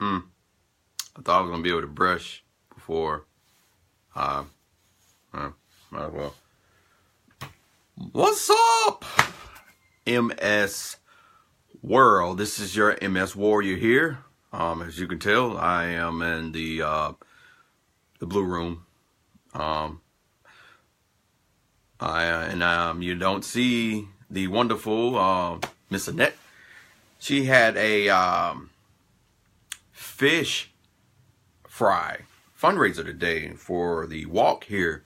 I thought I was gonna be able to brush before. Might as well. What's up, MS world? This is your MS warrior here. As you can tell, I am in the blue room. You don't see the wonderful Miss Annette. She had a fish fry fundraiser today for the walk here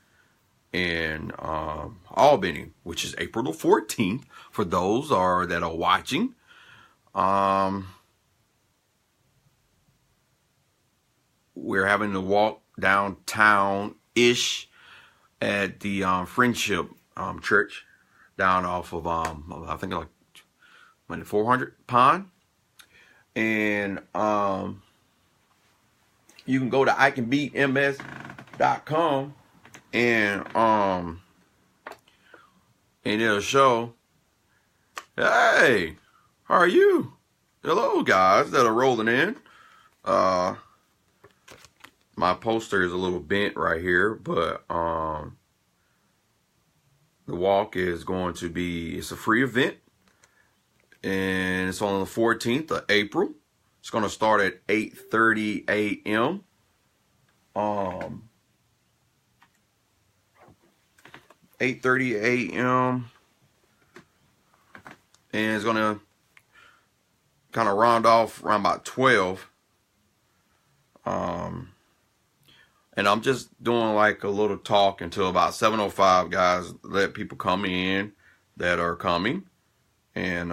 in Albany, which is April the 14th. For those that are watching, we're having to walk downtown-ish at the Friendship Church down off of I think like 400 Pond, and you can go to ICanBeatMS.com and it'll show, hey, how are you? Hello guys that are rolling in. My poster is a little bent right here, but the walk is going to be, it's a free event, and it's on the 14th of April. It's going to start at 8:30 a.m. 8:30 a.m. and it's going to kind of round off around about 12. And I'm just doing like a little talk until about 7:05, guys. Let people come in that are coming. And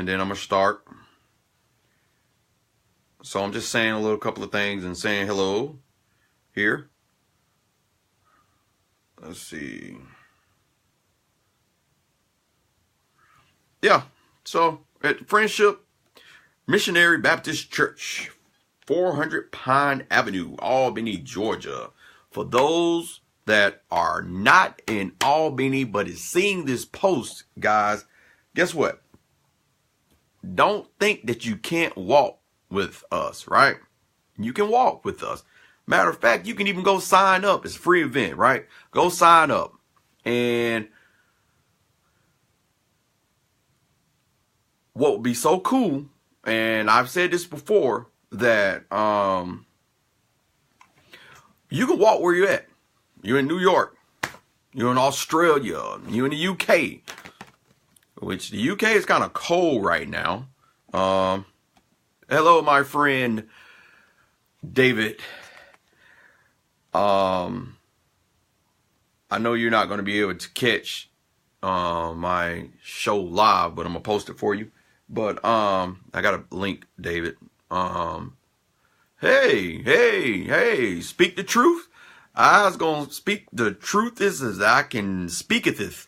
then I'm going to start. So I'm just saying a couple of things and saying hello here. Let's see. Yeah. So at Friendship Missionary Baptist Church, 400 Pine Avenue, Albany, Georgia. For those that are not in Albany but is seeing this post, guys, guess what? Don't think that you can't walk with us, right? You can walk with us. Matter of fact, you can even go sign up. It's a free event, right? Go sign up. And what would be so cool, and I've said this before, that you can walk where you're at. You're in New York. You're in Australia. You're in the UK. Which the UK is kind of cold right now. Hello, my friend David. I know you're not going to be able to catch my show live, but I'm gonna post it for you. But I got a link, David. Hey, speak the truth. I was gonna speak the truth as I can speaketh it.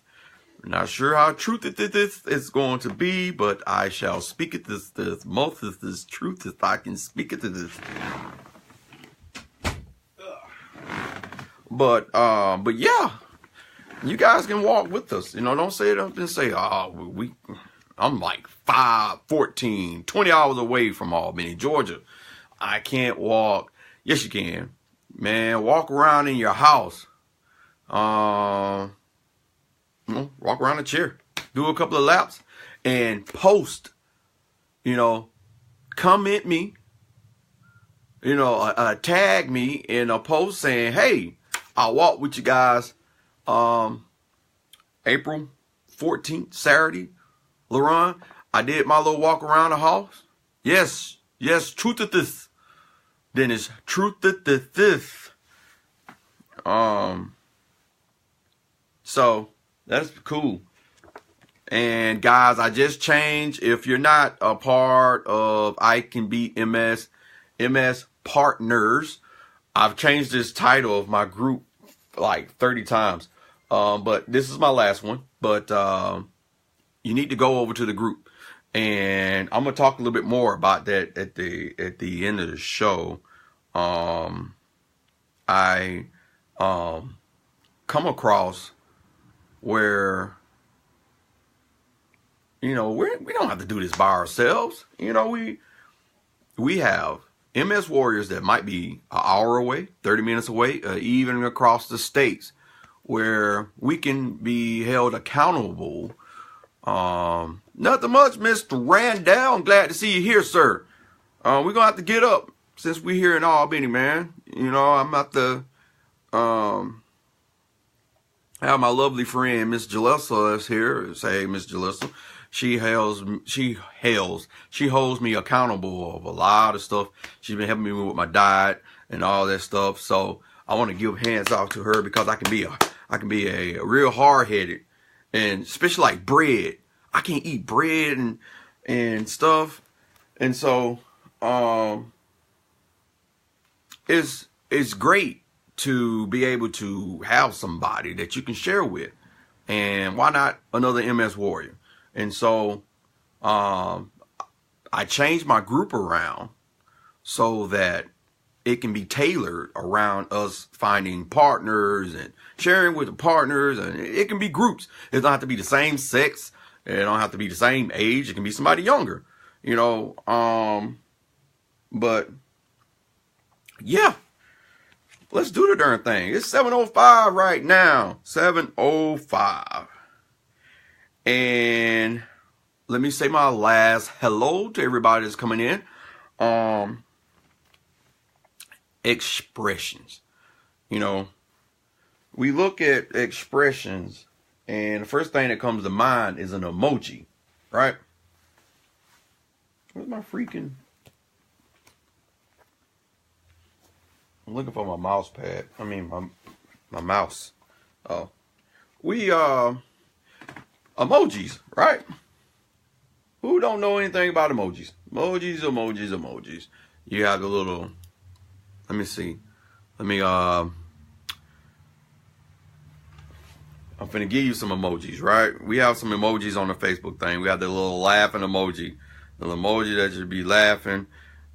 Not sure how truth it is going to be, but I shall speak it this most of this truth if I can speak it to this. But yeah, you guys can walk with us. You know, don't say it up and say, oh, I'm like 14, 20 hours away from Albany, Georgia. I can't walk. Yes, you can. Man, walk around in your house. Walk around a chair. Do a couple of laps and post. You know, comment me. You know, tag me in a post saying, hey, I'll walk with you guys April 14th, Saturday. LaRon, I did my little walk around the house. Yes, truth to this. Then it's truth to this. So that's cool. And guys, I just changed. If you're not a part of ICanBeatMS MS Partners, I've changed this title of my group like 30 times. But this is my last one. But you need to go over to the group, and I'm gonna talk a little bit more about that at the end of the show. I come across where You know, we don't have to do this by ourselves. You know, we have MS warriors that might be an hour away, 30 minutes away, even across the states, where we can be held accountable. Nothing much, Mr. Randall. I'm glad to see you here, sir. We're going to have to get up since we're here in Albany, man. You know, I'm at the, have my lovely friend, Miss Jalissa, is here. Say, Miss Jalissa. She holds me accountable of a lot of stuff. She's been helping me with my diet and all that stuff. So I want to give hands off to her because I can be a real hard-headed, and especially like bread. I can't eat bread and stuff. And so it's great to be able to have somebody that you can share with. And why not another MS warrior? And so I changed my group around so that it can be tailored around us finding partners and sharing with the partners. And it can be groups. It don't have to be the same sex. It don't have to be the same age. It can be somebody younger, you know. But yeah, let's do the darn thing. It's 7:05 right now. 7:05. And let me say my last hello to everybody that's coming in. Expressions. You know, we look at expressions, and the first thing that comes to mind is an emoji, right? Where's my freaking... I'm looking for my mouse pad. I mean, my mouse. Oh. Emojis, right? Who don't know anything about emojis? Emojis. You have the little... Let me see. I'm finna give you some emojis, right? We have some emojis on the Facebook thing. We have the little laughing emoji. The emoji that you be laughing.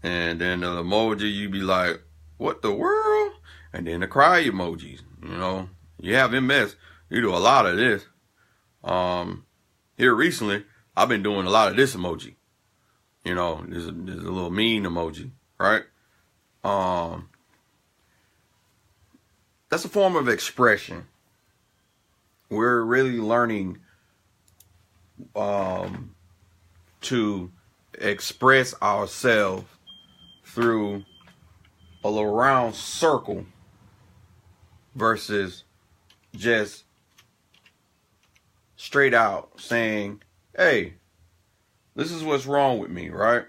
And then the emoji you be like, what the world? And then the cry emojis. You know, you have MS. You do a lot of this. Here recently, I've been doing a lot of this emoji. You know, there's a little mean emoji, right? That's a form of expression. We're really learning to express ourselves through a little round circle versus just straight out saying, hey, this is what's wrong with me, right?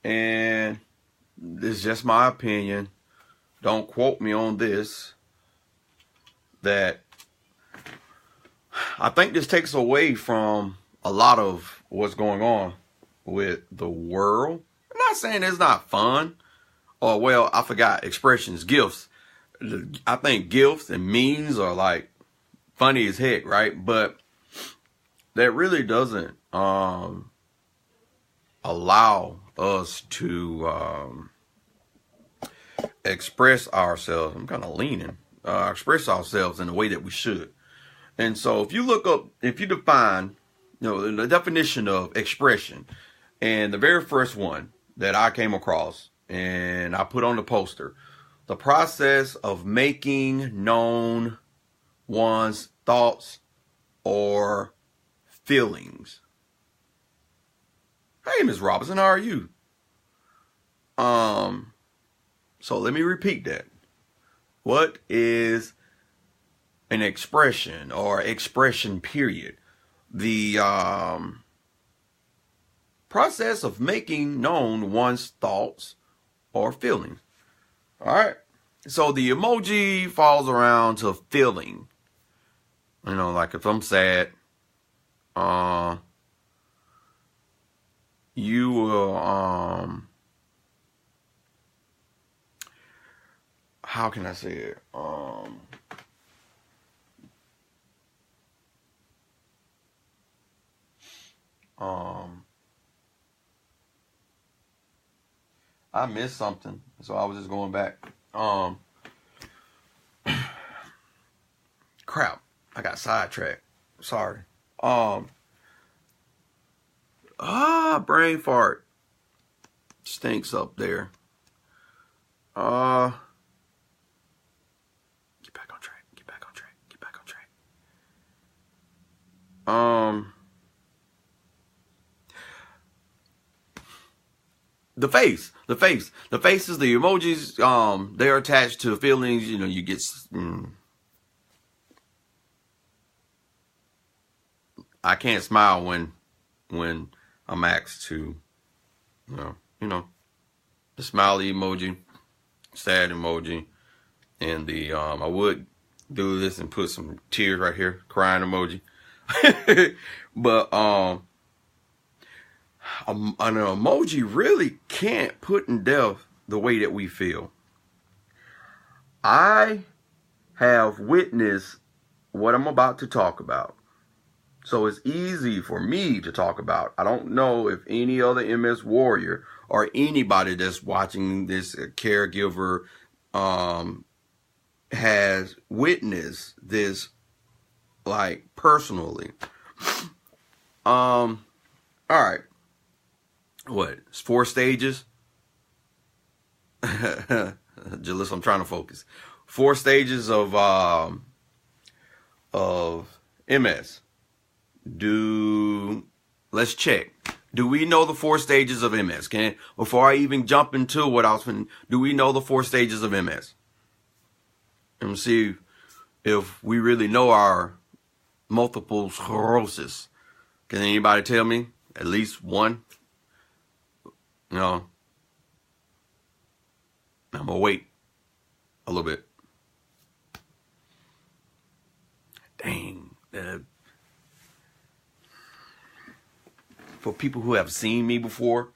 And this is just my opinion. Don't quote me on this. That I think this takes away from a lot of what's going on with the world. I'm not saying it's not fun. Or, well, I forgot, expressions, gifts. I think gifts and memes are like funny as heck, right? But that really doesn't allow us to express ourselves. I'm kind of leaning. Express ourselves in the way that we should. And so if you look up, if you define, you know, the definition of expression, and the very first one that I came across and I put on the poster, the process of making known one's thoughts or feelings. Hey, Ms. Robinson, how are you? So let me repeat that. What is an expression or expression period? The process of making known one's thoughts or feelings. All right. So the emoji falls around to feeling. You know, like if I'm sad, you will, how can I say it? I missed something, so I was just going back. Crap, I got sidetracked. Sorry. Brain fart. Stinks up there. Get back on track. Get back on track. Get back on track. The face is the emojis. They're attached to feelings. You know, you get. I can't smile when I'm asked to, you know, the smiley emoji, sad emoji, and the I would do this and put some tears right here, crying emoji, but an emoji really can't put in depth the way that we feel. I have witnessed what I'm about to talk about. So it's easy for me to talk about. I don't know if any other MS warrior or anybody that's watching this, caregiver, has witnessed this, like, personally. All right. What? It's 4 stages? Jalissa, I'm trying to focus. 4 stages of MS. Let's check. Do we know the 4 stages of MS? Before I even jump into what I was finna, do we know the 4 stages of MS? And see if we really know our multiple sclerosis. Can anybody tell me at least one? No. I'm gonna wait a little bit. Dang. For people who have seen me before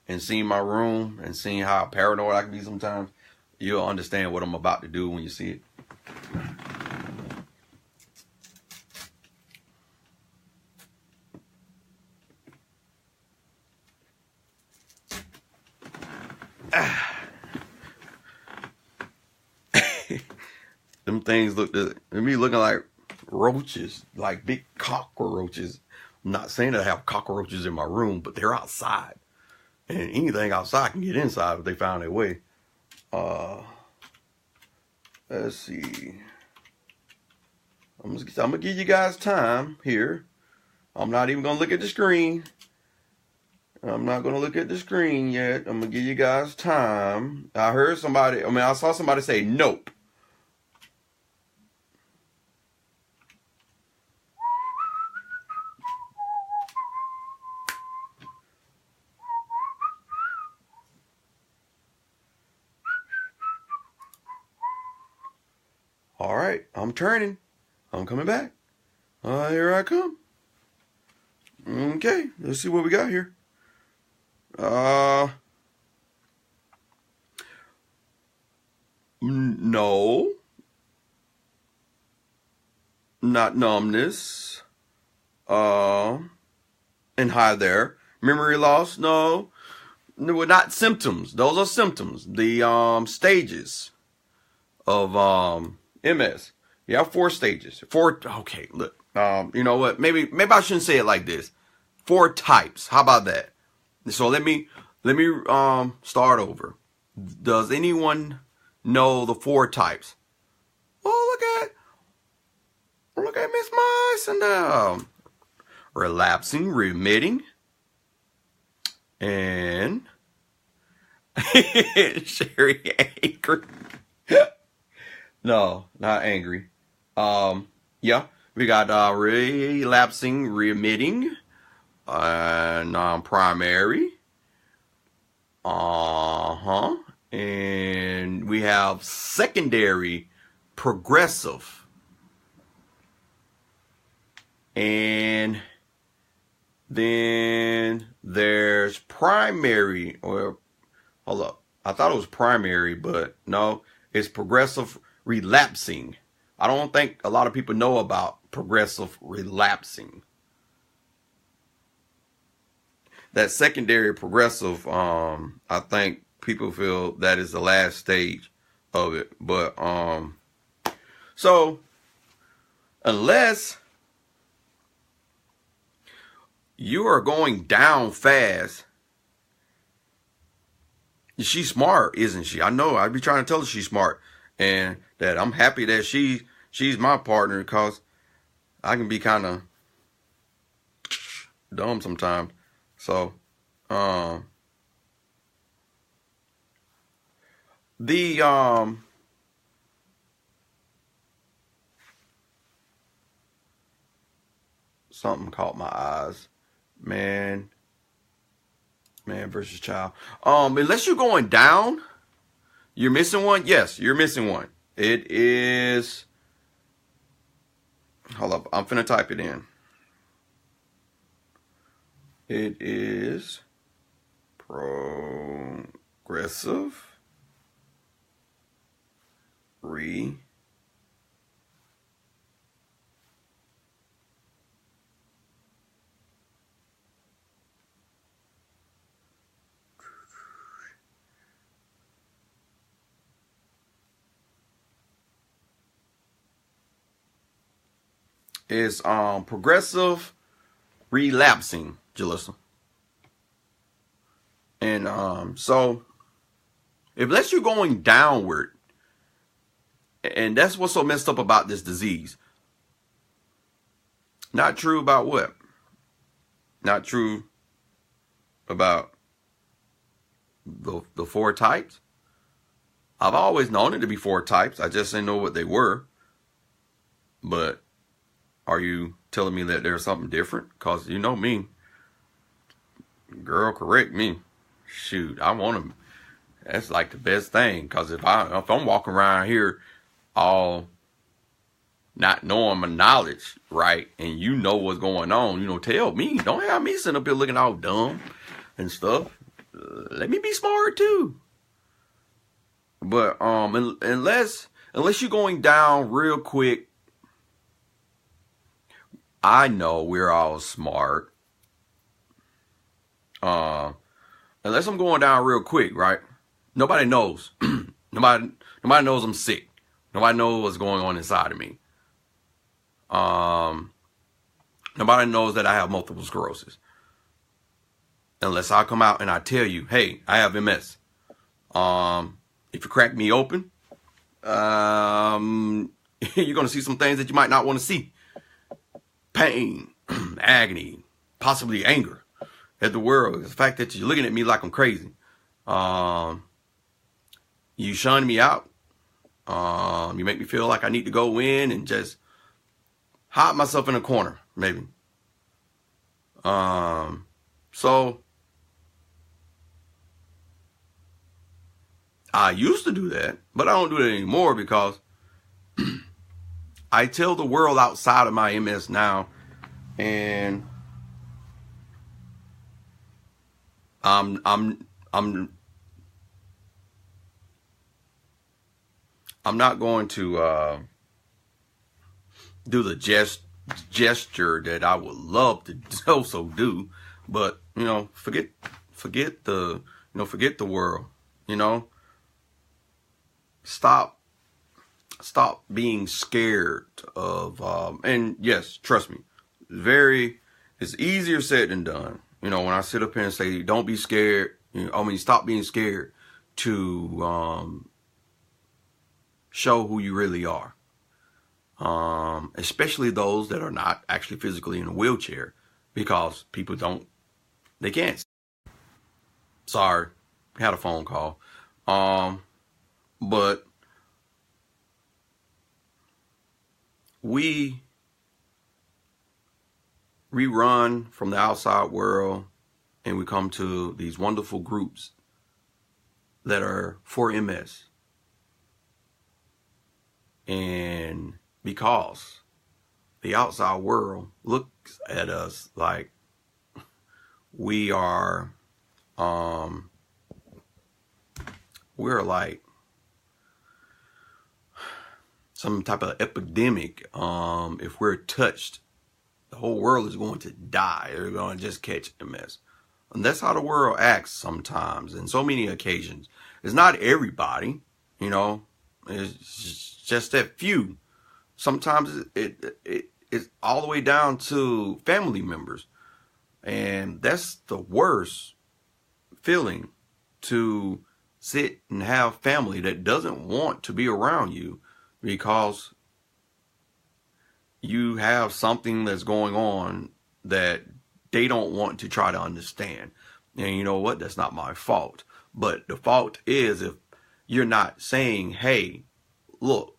and seen my room and seen how paranoid I can be sometimes, you'll understand what I'm about to do when you see it. Them things looking like roaches, like big cockroaches. I'm not saying I have cockroaches in my room, but they're outside. And anything outside can get inside if they found their way. Let's see. I'm gonna give you guys time here. I'm not even gonna look at the screen. I'm not gonna look at the screen yet. I'm gonna give you guys time. I saw somebody say nope. All right, I'm turning. I'm coming back. Here I come. Okay, let's see what we got here. No. Not numbness. And hi there. Memory loss? No. No, not symptoms. Those are symptoms. The stages of MS. You have 4 stages. Okay, look. You know what? Maybe I shouldn't say it like this. 4 types. How about that? So let me start over. Does anyone know the 4 types? Oh, look at Miss Mice and relapsing, remitting, and Sherry angry. No, not angry. Yeah, we got relapsing, remitting, non-primary. And we have secondary, progressive. And then there's primary, or hold up, I thought it was primary, but no, it's progressive relapsing. I don't think a lot of people know about progressive relapsing. That secondary progressive, I think people feel that is the last stage of it. But so unless You are going down fast. She's smart, isn't she? I know. I'd be trying to tell her she's smart, and that I'm happy that she's my partner, because I can be kind of dumb sometimes. So, something caught my eyes. Man versus child. Unless you're going down, you're missing one. Yes, you're missing one. It is. Hold up, I'm finna type it in. It is progressive is progressive relapsing, Jalissa. And so unless you're going downward, and that's what's so messed up about this disease. Not true about what? Not true about the 4 types. I've always known it to be 4 types. I just didn't know what they were. But are you telling me that there's something different? Because you know me. Girl, correct me. Shoot, I want them. That's like the best thing. Because if I'm walking around here all not knowing my knowledge, right, and you know what's going on, you know, tell me. Don't have me sitting up here looking all dumb and stuff. Let me be smart too. But unless you're going down real quick, I know we're all smart. Unless I'm going down real quick, right? Nobody knows. Nobody knows I'm sick. Nobody knows what's going on inside of me. Nobody knows that I have multiple sclerosis. Unless I come out and I tell you, hey, I have MS. If you crack me open, you're going to see some things that you might not want to see. Pain, agony, possibly anger at the world. The fact that you're looking at me like I'm crazy. You shun me out. You make me feel like I need to go in and just hide myself in a corner, maybe. So I used to do that, but I don't do that anymore because I tell the world outside of my MS now, and I'm not going to do the gesture that I would love to also do, but you know, forget the world, you know. Stop being scared of and yes, trust me, it's easier said than done. You know, when I sit up here and say don't be scared, stop being scared to show who you really are. Especially those that are not actually physically in a wheelchair, because people they can't. Sorry, had a phone call. But we run from the outside world and we come to these wonderful groups that are for MS. And because the outside world looks at us like we are, we're like some type of epidemic. If we're touched, the whole world is going to die. They're going to just catch MS. And that's how the world acts sometimes, in so many occasions. It's not everybody, you know. It's just that few. Sometimes it's all the way down to family members. And that's the worst feeling, to sit and have family that doesn't want to be around you because you have something that's going on that they don't want to try to understand. And you know what? That's not my fault. But the fault is if you're not saying, hey, look,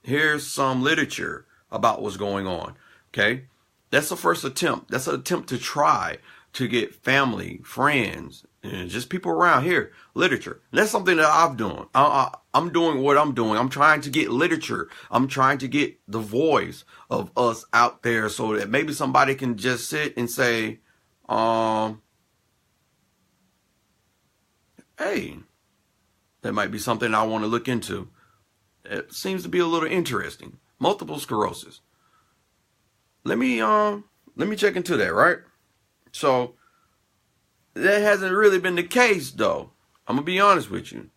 here's some literature about what's going on. Okay? That's the first attempt. That's an attempt to try to get family, friends, and just people around here, literature. And that's something that I'm doing. I'm doing what I'm doing. I'm trying to get literature. I'm trying to get the voice of us out there so that maybe somebody can just sit and say, hey, that might be something I want to look into. It seems to be a little interesting. Multiple sclerosis. Let me check into that, right? So that hasn't really been the case, though. I'm gonna be honest with you.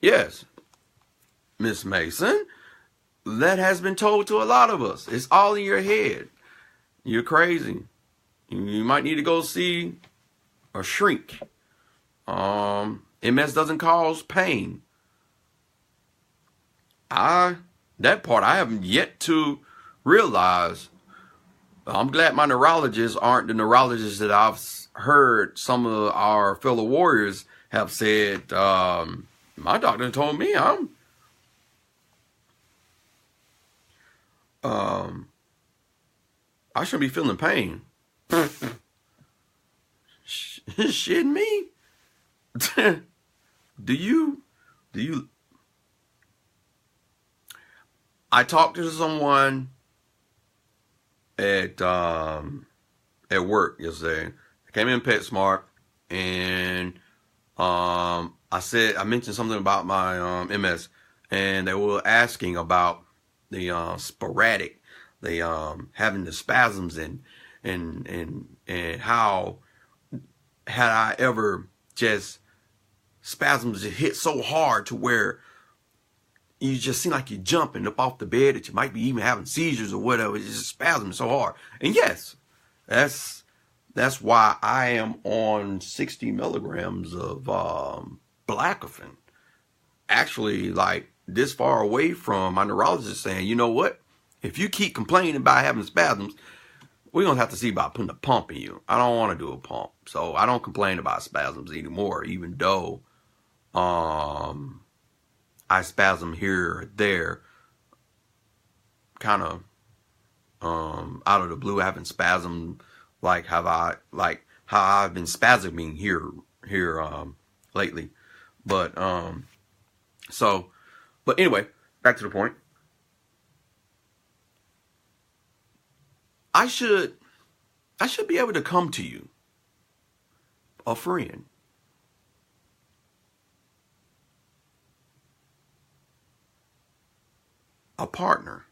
Yes, Miss Mason, that has been told to a lot of us. It's all in your head. You're crazy. You might need to go see a shrink. MS doesn't cause pain. That part I haven't yet to realize. I'm glad my neurologists aren't the neurologists that I've heard some of our fellow warriors have said. My doctor told me I shouldn't be feeling pain. Shitting me? Do you? I talked to someone at work yesterday. I came in PetSmart, and I mentioned something about my MS, and they were asking about the sporadic, having the spasms, and how had I ever just spasms that hit so hard to where you just seem like you're jumping up off the bed, that you might be even having seizures or whatever. It's just spasming so hard. And yes, that's why I am on 60 milligrams of Blacofen. Actually, like this far away from my neurologist saying, you know what? If you keep complaining about having spasms, we're going to have to see about putting a pump in you. I don't want to do a pump. So I don't complain about spasms anymore, even though I spasm here or there, kind of out of the blue. I haven't spasmed like how I've been spasming here lately. But anyway, back to the point. I should be able to come to you, a friend, a partner,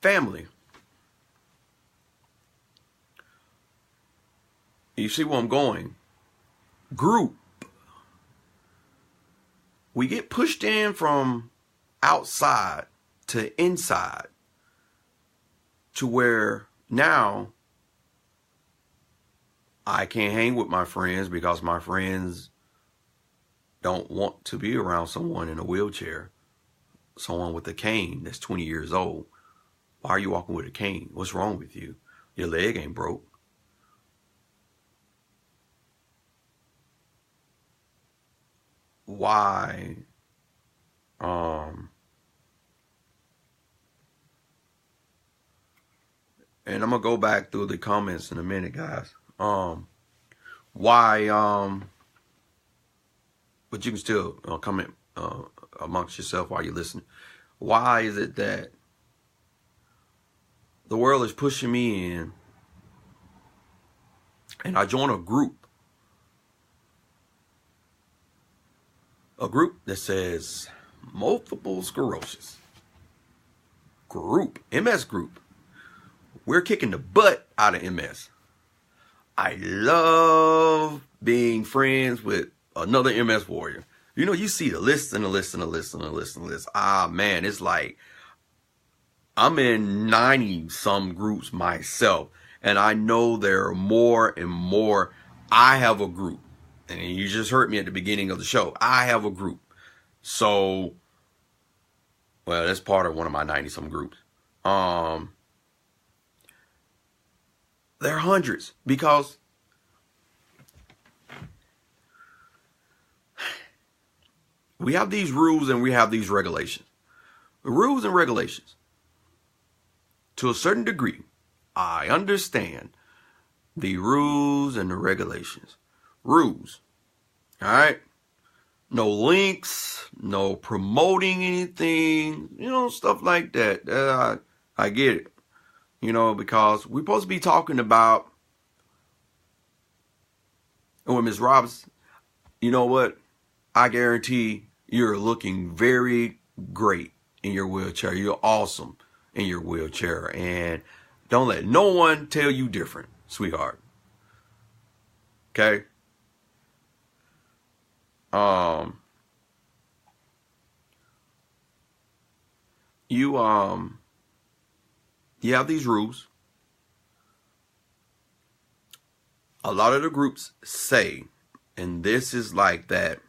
family. You see where I'm going? Group. We get pushed in from outside to inside, to where now I can't hang with my friends because my friends don't want to be around someone in a wheelchair, someone with a cane that's 20 years old. Why are you walking with a cane? What's wrong with you? Your leg ain't broke. Why? And I'm gonna go back through the comments in a minute, guys. Why? But you can still comment amongst yourself while you're listening. Why is it that the world is pushing me in, and I join a group that says multiple sclerosis group, MS group. We're kicking the butt out of MS. I love being friends with another MS warrior. You know, you see the list and the list and the list and the list and the list. Ah, man, it's like I'm in 90 some groups myself, and I know there are more and more. I have a group, and you just heard me at the beginning of the show. I have a group. So, well, that's part of one of my 90 some groups. There are hundreds, because we have these rules and we have these regulations. The rules and regulations, to a certain degree, I understand the rules and the regulations. Rules, all right? No links, no promoting anything, stuff like that. I get it, because we're supposed to be talking about, and with Ms. Robinson, you know what? I guarantee you're looking very great in your wheelchair. You're awesome in your wheelchair. And don't let no one tell you different, sweetheart. Okay? You have these rules. A lot of the groups say, and this is like that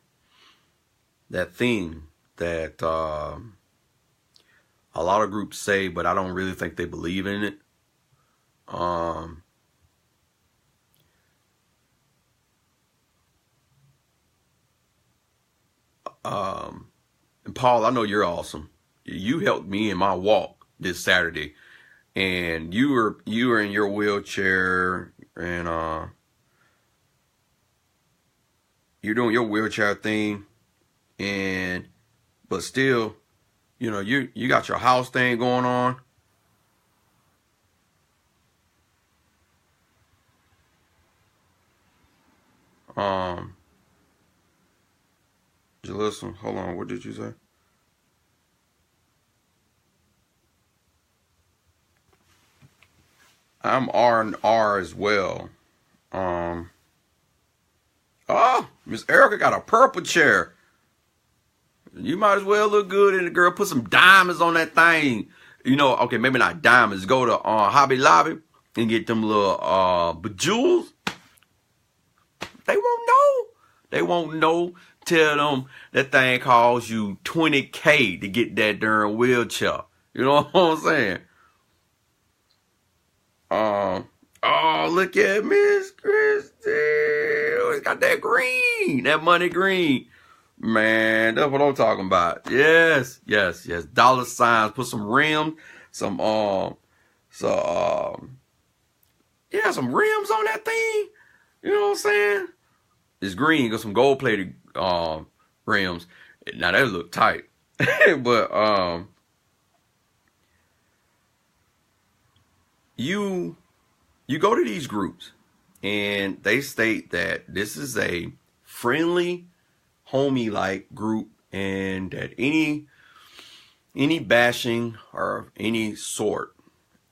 thing that a lot of groups say, but I don't really think they believe in it. And Paul, I know you're awesome. You helped me in my walk this Saturday, and you were in your wheelchair, and you're doing your wheelchair thing, but still, you got your house thing going on. Listen, hold on, what did you say? I'm R&R as well. Miss Erica got a purple chair. You might as well look good, and the girl put some diamonds on that thing. Okay, maybe not diamonds. Go to Hobby Lobby and get them little bejewels. They won't know. They won't know. Tell them that thing costs you $20K to get that darn wheelchair. You know what I'm saying? Oh, look at Miss Christie. It's got that green, that money green. Man, that's what I'm talking about. Yes. Dollar signs. Put some rims, some rims on that thing. You know what I'm saying? It's green, got some gold plated rims. Now they look tight. But you go to these groups and they state that this is a friendly, homey like group, and that any bashing or any sort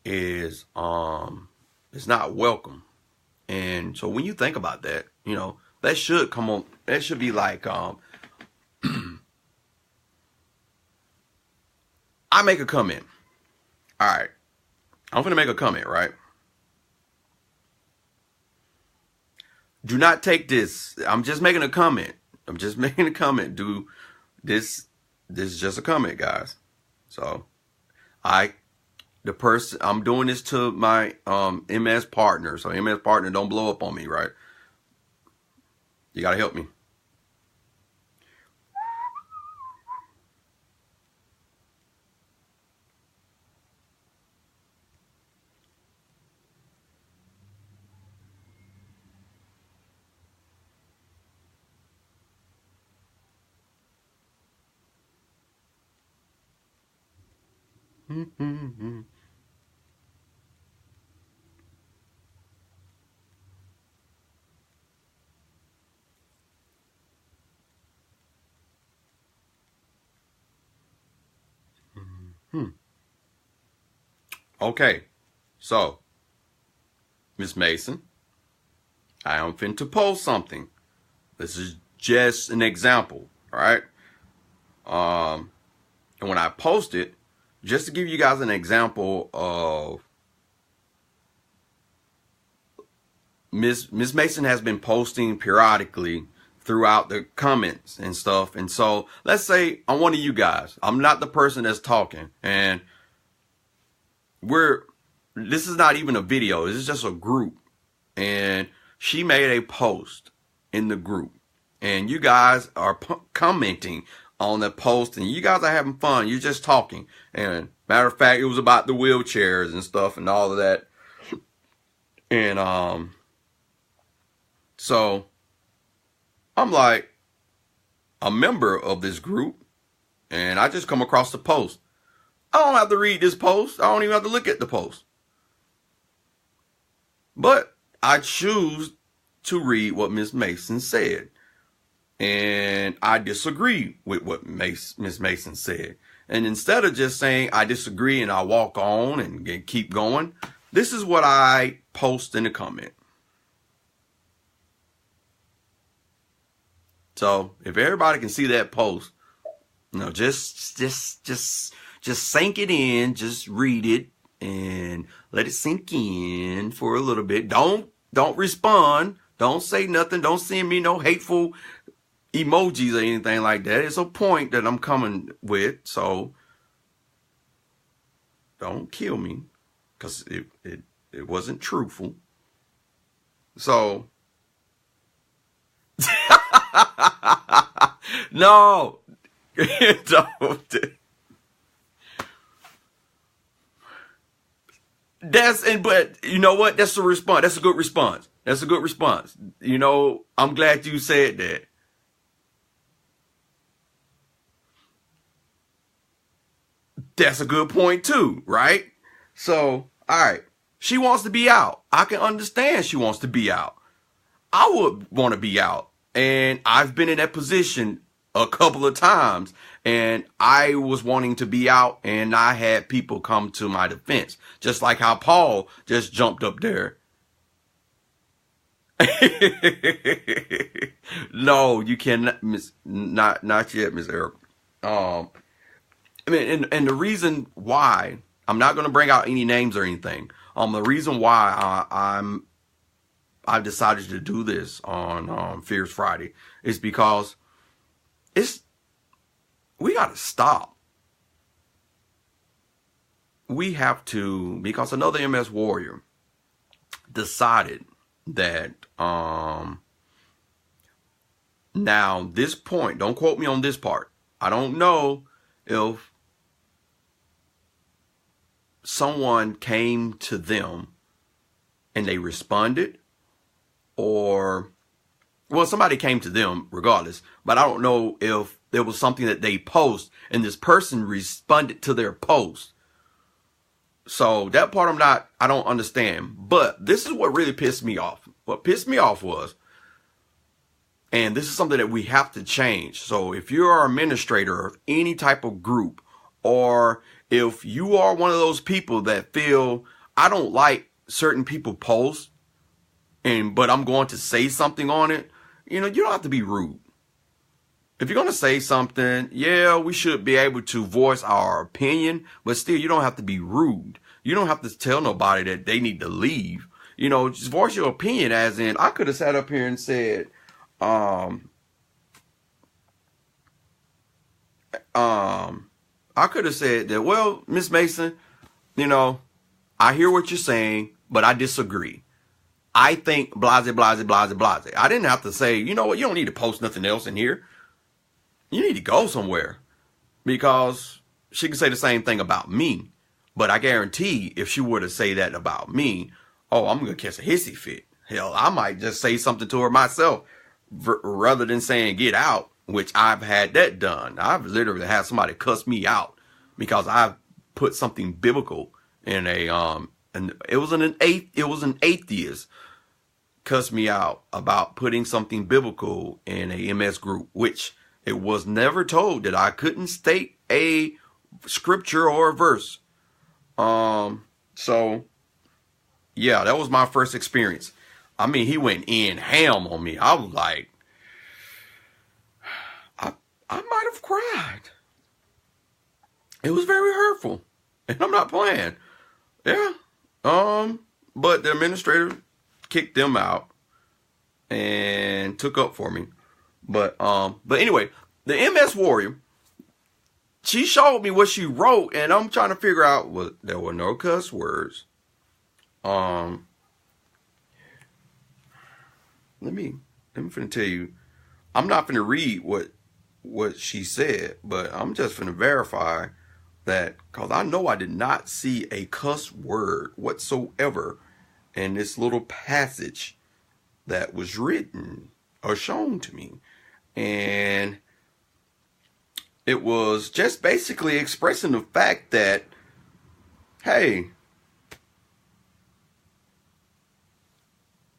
is not welcome. And so when you think about that, that should come on. That should be like I make a comment. All right, I'm gonna make a comment, right? Do not take this. I'm just making a comment. Do this is just a comment, guys. So I'm doing this to my MS partner. So MS partner, don't blow up on me, right? You gotta help me. Okay, so Miss Mason, I am finna post something. This is just an example, all right? And when I post it, just to give you guys an example of Miss Mason has been posting periodically throughout the comments and stuff. And so let's say I'm one of you guys. I'm not the person that's talking, and this is not even a video. This is just a group. And she made a post in the group, and you guys are commenting on the post, and you guys are having fun. You're just talking. And matter of fact, it was about the wheelchairs and stuff and all of that. And so I'm like a member of this group, and I just come across the post. I don't have to read this post. I don't even have to look at the post. But I choose to read what Miss Mason said. And I disagree with what Miss Mason said. And instead of just saying I disagree and I walk on and keep going, this is what I post in the comment. So if everybody can see that post, you know, just sink it in, just read it and let it sink in for a little bit. Don't respond. Don't say nothing. Don't send me no hateful emojis or anything like that. It's a point that I'm coming with, so don't kill me, because it wasn't truthful. So no, don't. But you know what? That's a response. That's a good response. That's a good response. You know, I'm glad you said that. That's a good point too, right? So, all right. She wants to be out. I can understand she wants to be out. I would want to be out. And I've been in that position a couple of times, and I was wanting to be out, and I had people come to my defense, just like how Paul just jumped up there. No, you cannot, not yet, Miss Erica. I mean, and the reason why I'm not going to bring out any names or anything. The reason why I've decided to do this on Fierce Friday is because we got to stop. We have to, because another MS warrior decided that now this point, don't quote me on this part. I don't know if someone came to them and they responded, or, well, somebody came to them regardless, but I don't know if there was something that they post and this person responded to their post. So that part I don't understand. But this is what really pissed me off. What pissed me off was, and this is something that we have to change. So if you're an administrator of any type of group, or if you are one of those people that feel, I don't like certain people posts, but I'm going to say something on it, you know, you don't have to be rude. If you're going to say something, yeah, we should be able to voice our opinion, but still, you don't have to be rude. You don't have to tell nobody that they need to leave. You know, just voice your opinion, as in, I could have sat up here and said, I could have said that, well, Miss Mason, you know, I hear what you're saying, but I disagree. I think blase, blase, blase, blase. I didn't have to say, you know what, you don't need to post nothing else in here. You need to go somewhere, because she could say the same thing about me. But I guarantee if she were to say that about me, oh, I'm going to catch a hissy fit. Hell, I might just say something to her myself rather than saying get out, which I've had that done. I've literally had somebody cuss me out because I've put something biblical in and it was an atheist cuss me out about putting something biblical in a MS group, which it was never told that I couldn't state a scripture or a verse. So yeah, that was my first experience. I mean, he went in ham on me. I was like, I might have cried. It was very hurtful. And I'm not playing. Yeah. But the administrator kicked them out and took up for me. But anyway, the MS Warrior, she showed me what she wrote, and I'm trying to figure out what there were no cuss words. Let me finna tell you, I'm not finna read what she said, but I'm just finna verify that, because I know I did not see a cuss word whatsoever in this little passage that was written or shown to me. And it was just basically expressing the fact that, hey,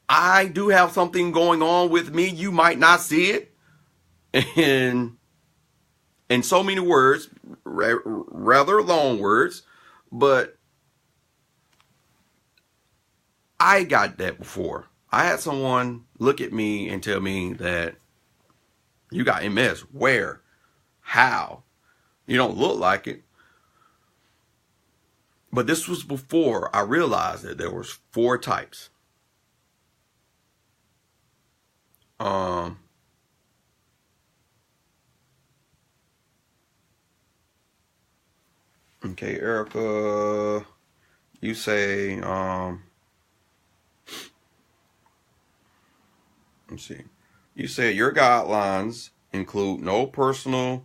I do have something going on with me. You might not see it. And in so many words, rather long words, but I got that before. I had someone look at me and tell me that you got MS. Where? How? You don't look like it. But this was before I realized that there was 4 types. Okay, Erica, you say, let's see. You said your guidelines include no personal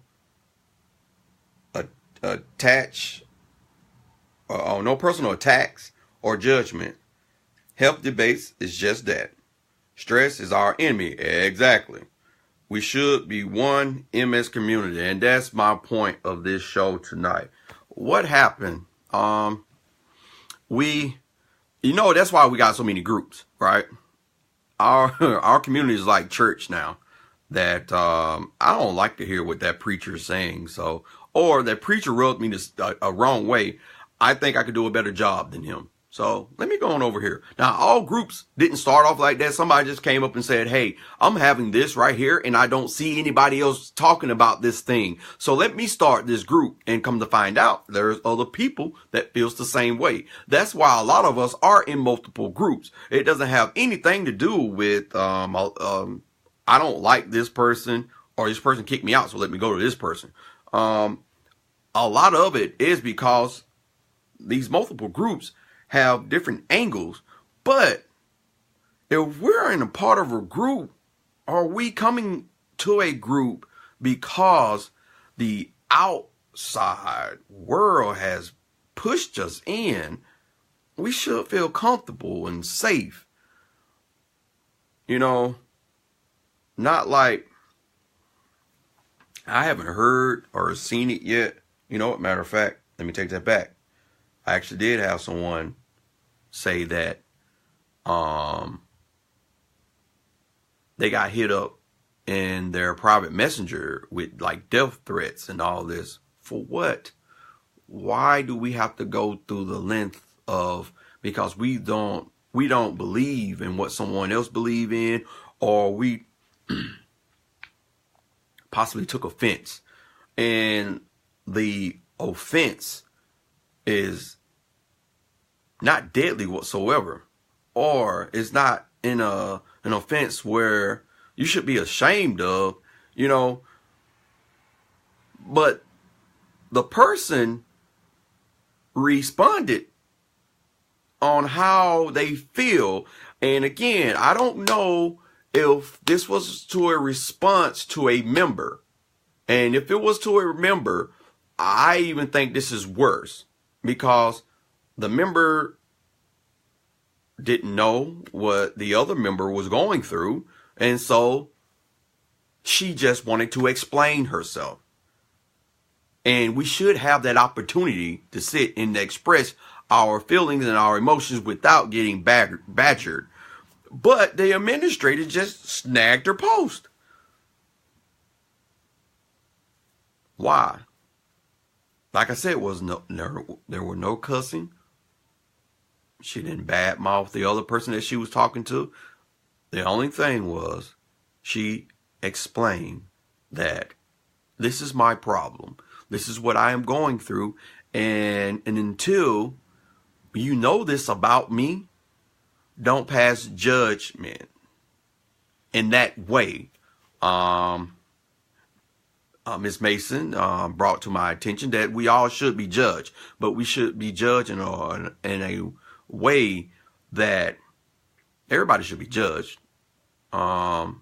no personal attacks or judgment. Health debates is just that. Stress is our enemy. Exactly. We should be one MS community, and that's my point of this show tonight. What happened? That's why we got so many groups, right? Our community is like church now. That I don't like to hear what that preacher is saying. So, or that preacher rubbed me a wrong way. I think I could do a better job than him. So let me go on over here. Now, all groups didn't start off like that. Somebody just came up and said, hey, I'm having this right here, and I don't see anybody else talking about this thing. So let me start this group. And come to find out, there's other people that feels the same way. That's why a lot of us are in multiple groups. It doesn't have anything to do with, I don't like this person, or this person kicked me out, so let me go to this person. A lot of it is because these multiple groups have different angles. But if we're in a part of a group, are we coming to a group because the outside world has pushed us in? We should feel comfortable and safe. Not like, I haven't heard or seen it yet. Matter of fact, let me take that back. I actually did have someone say that they got hit up in their private messenger with like death threats and all this. For what? Why do we have to go through the length of, because we don't believe in what someone else believe in, or we possibly took offense, and the offense is not deadly whatsoever, or it's not in an offense where you should be ashamed of, but the person responded on how they feel. And again, I don't know if this was to a response to a member. And if it was to a member, I even think this is worse, because the member didn't know what the other member was going through. And so she just wanted to explain herself. And we should have that opportunity to sit and express our feelings and our emotions without getting badgered. But the administrator just snagged her post. Why? Like I said, there were no cussing. She didn't badmouth the other person that she was talking to. The only thing was she explained that this is my problem. This is what I am going through. And until you know this about me, don't pass judgment in that way. Ms. Mason brought to my attention that we all should be judged, but we should be judged in a way that everybody should be judged. And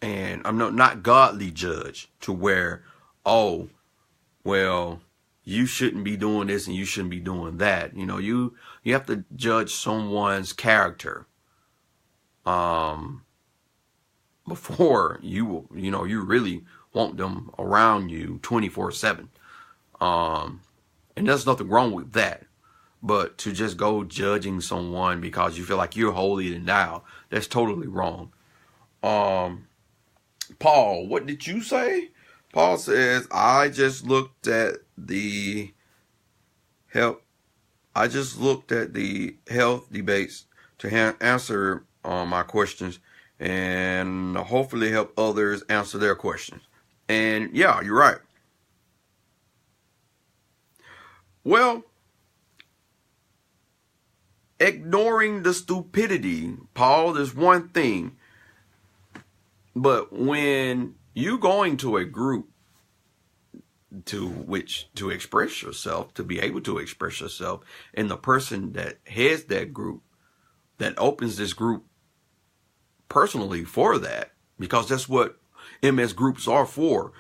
I'm not godly judge to where, oh, well, you shouldn't be doing this and you shouldn't be doing that. You know, you have to judge someone's character before you really want them around you 24/7. And there's nothing wrong with that. But to just go judging someone because you feel like you're holier than thou, that's totally wrong. Paul, what did you say? Paul says, I just looked at the health debates to answer my questions and hopefully help others answer their questions. And yeah, you're right. Well, ignoring the stupidity, Paul, is one thing. But when you going to a group to express yourself, to be able to express yourself, and the person that heads that group, that opens this group personally for that, because that's what MS groups are for,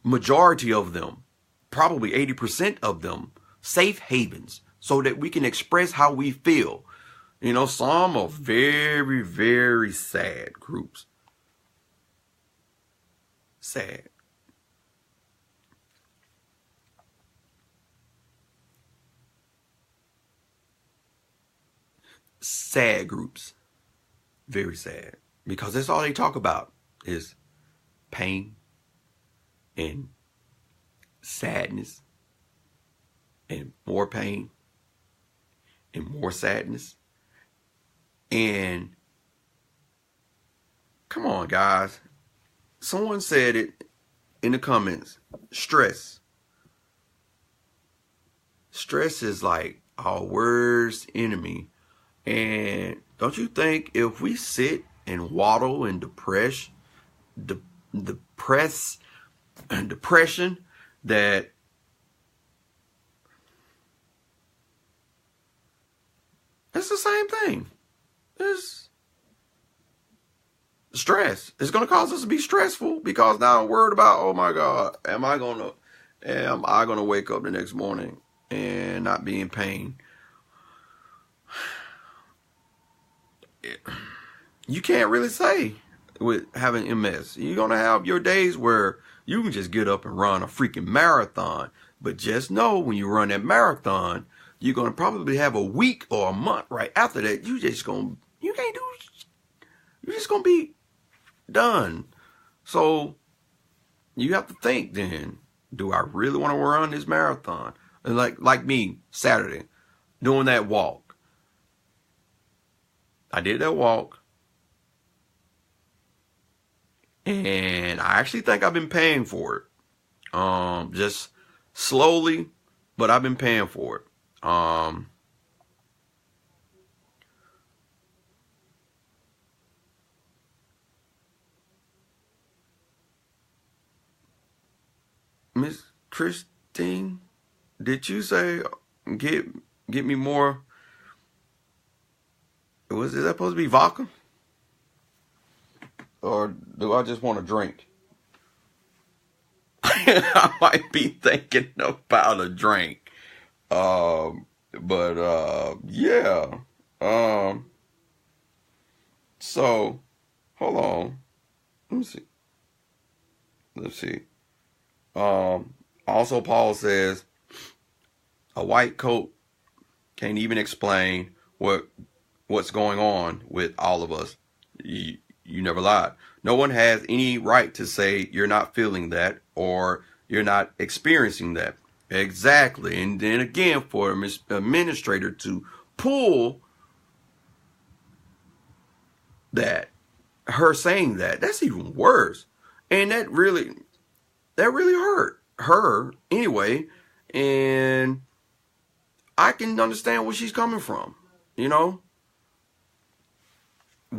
majority of them, probably 80% of them, safe havens, so that we can express how we feel. You know, some are very, very sad groups. Sad. Sad groups. Very sad. Because that's all they talk about is pain and sadness and more pain and more sadness. And come on, guys. Someone said it in the comments. Stress. Stress is like our worst enemy. And don't you think if we sit and waddle in depression, that it's the same thing. It's stress. It's going to cause us to be stressful because now I'm worried about, oh my God, am I going to wake up the next morning and not be in pain? You can't really say with having MS. You're going to have your days where you can just get up and run a freaking marathon. But just know when you run that marathon, you're going to probably have a week or a month right after that. You're just going to be done. So you have to think then, do I really want to run this marathon? And like me, Saturday, doing that walk. I did that walk. And I actually think I've been paying for it. Just slowly, but I've been paying for it. Miss Christine, did you say get me more? Is that supposed to be vodka? Or do I just want to drink? I might be thinking about a drink. Yeah. So, hold on. Let's see. Also, Paul says, a white coat can't even explain what's going on with all of us. You never lied. No one has any right to say you're not feeling that or you're not experiencing that. Exactly. And then again, for an administrator to pull that, her saying that, that's even worse. And that really her anyway, and I can understand where she's coming from. You know, I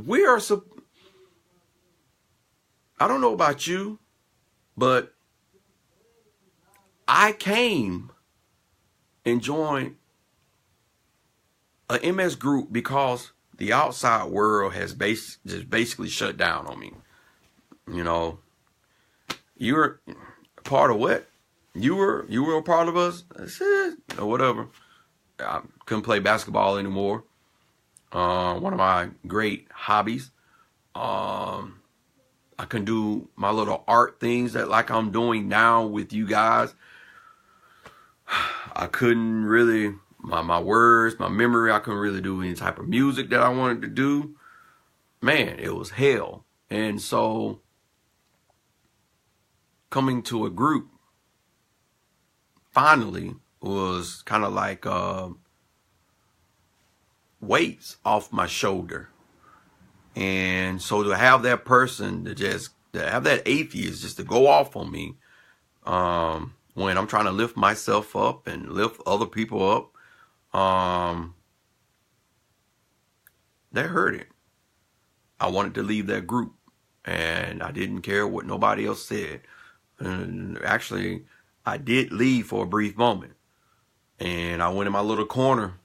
don't know about you, but I came and joined a MS group because the outside world has just basically shut down on me. You know, you're a part of what? You were a part of us? That's it, or whatever. I couldn't play basketball anymore. One of my great hobbies. I can do my little art things that like I'm doing now with you guys. I couldn't really, my words, my memory, I couldn't really do any type of music that I wanted to do. Man, it was hell. And so coming to a group finally was kind of like weights off my shoulder. And so to have that person to have that atheist just to go off on me when I'm trying to lift myself up and lift other people up, that hurt it. I wanted to leave that group, and I didn't care what nobody else said. And actually, I did leave for a brief moment, and I went in my little corner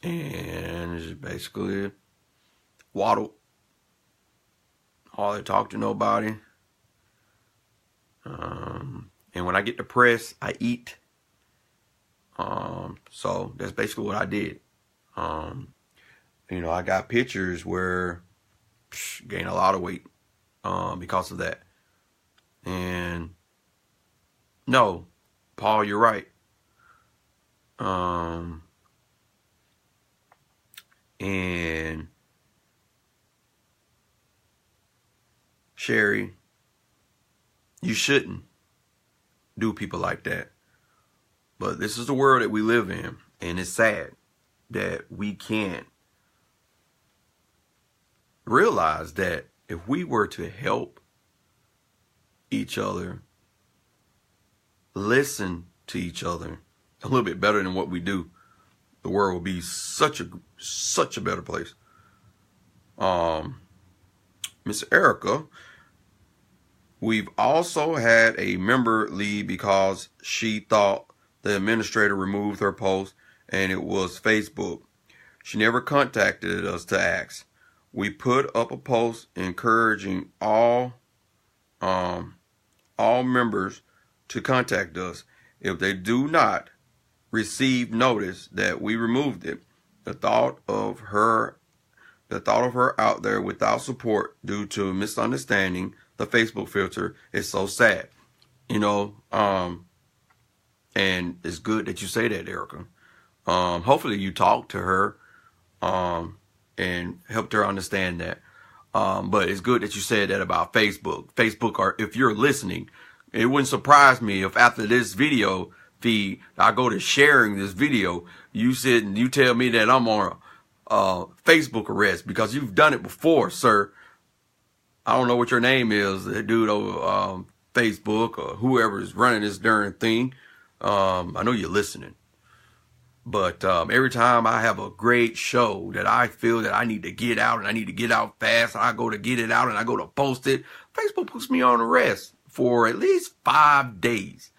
and just basically waddled. Hardly talk to nobody. And when I get depressed, I eat. So that's basically what I did. You know, I got pictures where gained a lot of weight because of that. And no, Paul, you're right. And Sherry, you shouldn't do people like that. But this is the world that we live in, and it's sad that we can't realize that if we were to help each other, listen to each other a little bit better than what we do, the world will be such a better place. Miss Erica, we've also had a member leave because she thought the administrator removed her post and it was Facebook. She never contacted us to ask. We put up a post encouraging all members to contact us. If they do not receive notice that we removed it, the thought of her out there without support due to misunderstanding the Facebook filter is so sad. You know, and it's good that you say that, Erica. Hopefully you talked to her and helped her understand that. But it's good that you said that about Facebook. Facebook, or if you're listening, it wouldn't surprise me if after this video feed, I go to sharing this video, you sit and you tell me that I'm on a Facebook arrest because you've done it before, sir. I don't know what your name is, that dude over Facebook or whoever is running this darn thing. I know you're listening. But every time I have a great show that I feel that I need to get out and I need to get out fast, I go to get it out and I go to post it, Facebook puts me on arrest for at least 5 days.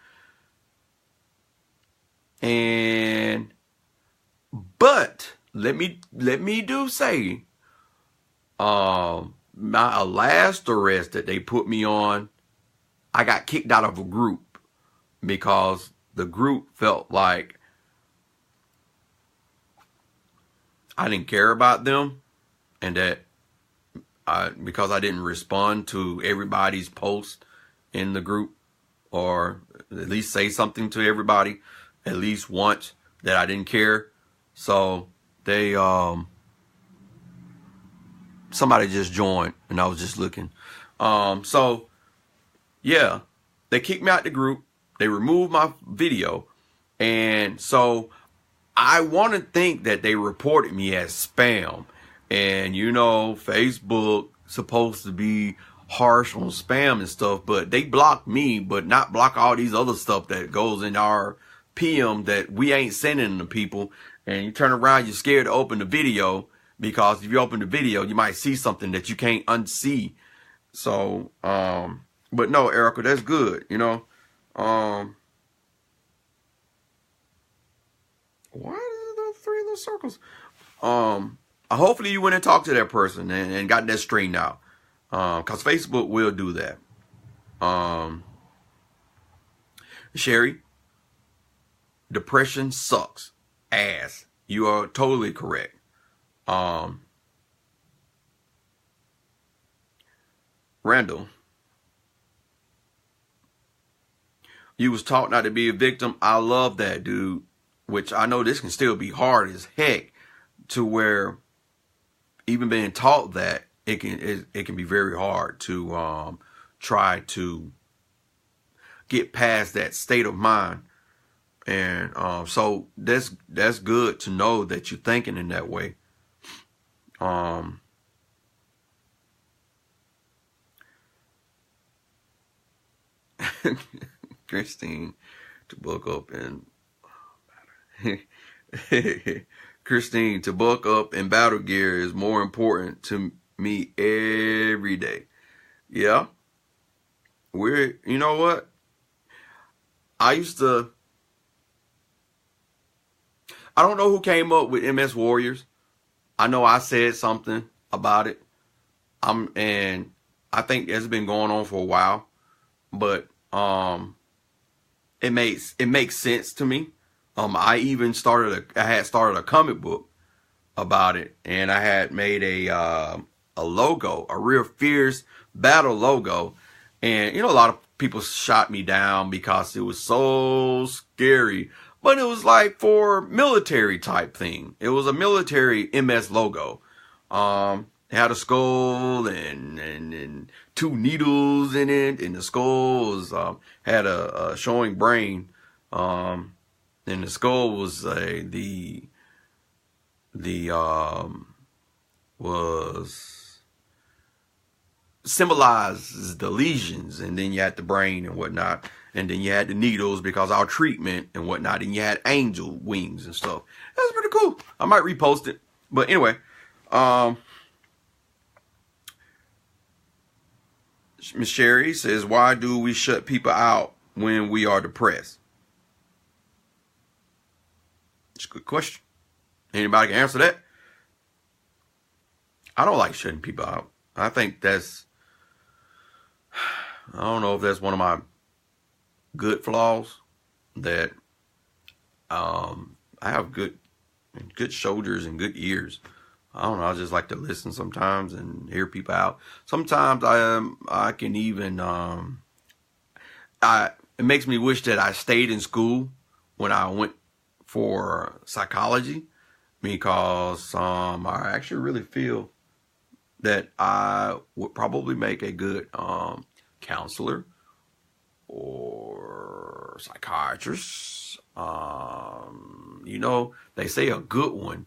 But let me do say, my last arrest that they put me on, I got kicked out of a group because the group felt like I didn't care about them, and that because I didn't respond to everybody's post in the group, or at least say something to everybody at least once, that I didn't care. So they somebody just joined and I was just looking. So yeah, they kicked me out the group. They removed my video. And so I want to think that they reported me as spam. And you know, Facebook supposed to be harsh on spam and stuff, but they block me, but not block all these other stuff that goes in our PM that we ain't sending to people. And you turn around, you're scared to open the video, because if you open the video, you might see something that you can't unsee. So, but no, Erica, that's good. You know, why are there 3 little circles? Hopefully you went and talked to that person and got that straightened out. Cause Facebook will do that. Sherry, depression sucks ass. You are totally correct. Randall, you was taught not to be a victim. I love that, dude. Which I know this can still be hard as heck, to where even being taught that it can be very hard to try to get past that state of mind. And so that's good to know that you're thinking in that way. Christine, to bulk up and Christine, to bulk up in battle gear is more important to me every day. Yeah. You know what? I don't know who came up with MS Warriors. I know I said something about it. And I think it's been going on for a while, but it makes sense to me. I even had started a comic book about it, and I had made a logo, a real fierce battle logo. And you know, a lot of people shot me down because it was so scary, but it was like for military type thing. It was a military MS logo. It had a skull and 2 needles in it, and the skull was, had a showing brain. And the skull was was symbolizes the lesions, and then you had the brain and whatnot, and then you had the needles because our treatment and whatnot, and you had angel wings and stuff. That's pretty cool. I might repost it, but anyway, Miss Sherry says, why do we shut people out when we are depressed? It's a good question. Anybody can answer that? I don't like shutting people out. I think I don't know if that's one of my good flaws, that I have good shoulders and good ears. I don't know, I just like to listen sometimes and hear people out. Sometimes I can even it makes me wish that I stayed in school when I went for psychology, because I actually really feel that I would probably make a good counselor or psychiatrist. You know, they say a good one,